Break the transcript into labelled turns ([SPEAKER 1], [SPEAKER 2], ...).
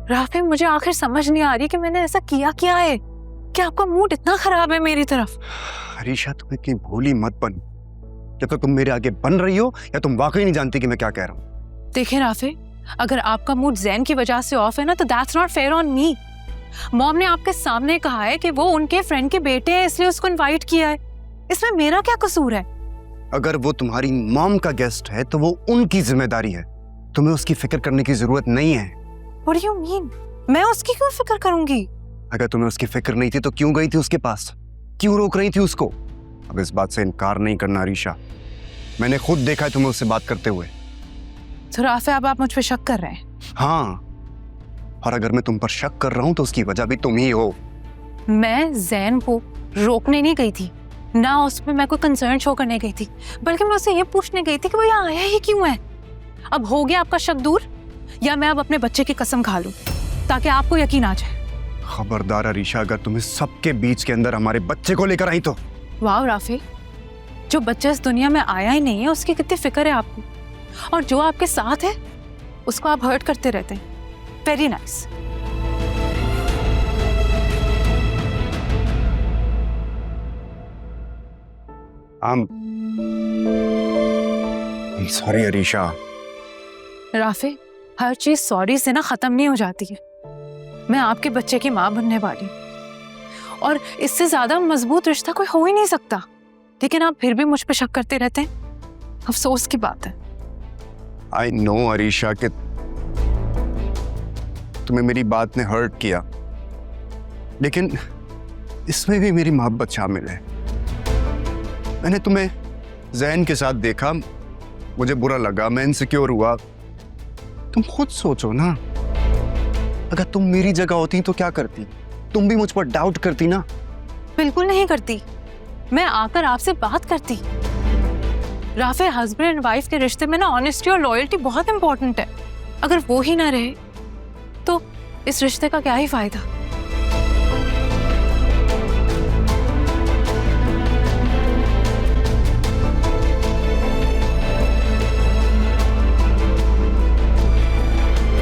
[SPEAKER 1] Rafe, मुझे आखिर समझ नहीं आ रही कि मैंने ऐसा किया क्या है कि आपका मूड इतना खराब है मेरी तरफ।
[SPEAKER 2] अरीशा, तुम इतनी भोली मत बन। या तो तुम मेरे आगे बन रही हो या तुम वाकई नहीं जानती कि मैं क्या कह रहा हूँ।
[SPEAKER 1] देखिए राफे, अगर आपका मूड जैन की वजह से ऑफ है ना, तो that's not fair on me. Mom ने आपके सामने कहा है कि वो उनके फ्रेंड के बेटे हैं, इसलिए उसको इनवाइट किया है। इसमें मेरा क्या कसूर है?
[SPEAKER 2] अगर वो तुम्हारी मॉम का गेस्ट है तो वो उनकी जिम्मेदारी है, तुम्हें उसकी फिक्र करने की जरूरत नहीं है।
[SPEAKER 1] What do you mean? मैं उसकी क्यों फिक्र करूंगी?
[SPEAKER 2] अगर तुम्हें उसकी फिक्र नहीं थी तो क्यों गई थी उसके पास? क्यों रोक रही थी उसको? अब इस बात से इनकार नहीं करना अरीशा, मैंने खुद देखा है तुम्हें उससे बात करते हुए।
[SPEAKER 1] तो राफे, अब आप मुझ पे शक कर रहे हैं?
[SPEAKER 2] हाँ, और अगर मैं तुम पर शक कर रहा हूं तो उसकी वजह भी तुम ही हो।
[SPEAKER 1] मैं जैन को रोकने नहीं गई थी, ना उसमें मैं कोई कंसर्न शो करने गई थी, बल्कि मैं उससे ये पूछने गई थी कि वो यहाँ आया ही क्यों है। अब हो गया आपका शक दूर, या मैं अब अपने बच्चे की कसम खा लूं ताकि आपको यकीन आ जाए?
[SPEAKER 2] खबरदार अरीशा, अगर तुम्हें सबके बीच के अंदर हमारे बच्चे को लेकर आई तो।
[SPEAKER 1] वाह राफे, जो बच्चा इस दुनिया में आया ही नहीं है उसकी कितनी फिक्र है आपको, और जो आपके साथ है उसको आप हर्ट करते रहते हैं। Very nice.
[SPEAKER 2] Sorry Arisha.
[SPEAKER 1] Rafe, हर चीज सॉरी से ना खत्म नहीं हो जाती है। मैं आपके बच्चे की माँ बनने वाली हूं, और इससे ज्यादा मजबूत रिश्ता कोई हो ही नहीं सकता, लेकिन आप फिर भी मुझ पे शक करते रहते हैं। अफसोस की बात है।
[SPEAKER 2] आई नो अरीशा कि तुम्हें मेरी बात ने हर्ट किया, लेकिन इसमें भी मेरी मोहब्बत शामिल है। मैंने तुम्हें जैन के साथ देखा, मुझे बुरा लगा, मैं इनसिक्योर हुआ। तुम खुद सोचो ना, अगर तुम मेरी जगह होती तो क्या करती? तुम भी मुझ पर डाउट करती ना?
[SPEAKER 1] बिल्कुल नहीं करती, मैं आकर आपसे बात करती। राफे, हस्बैंड एंड वाइफ के रिश्ते में ना ऑनेस्टी और लॉयल्टी बहुत इंपॉर्टेंट है। अगर वो ही ना रहे तो इस रिश्ते का क्या ही फायदा।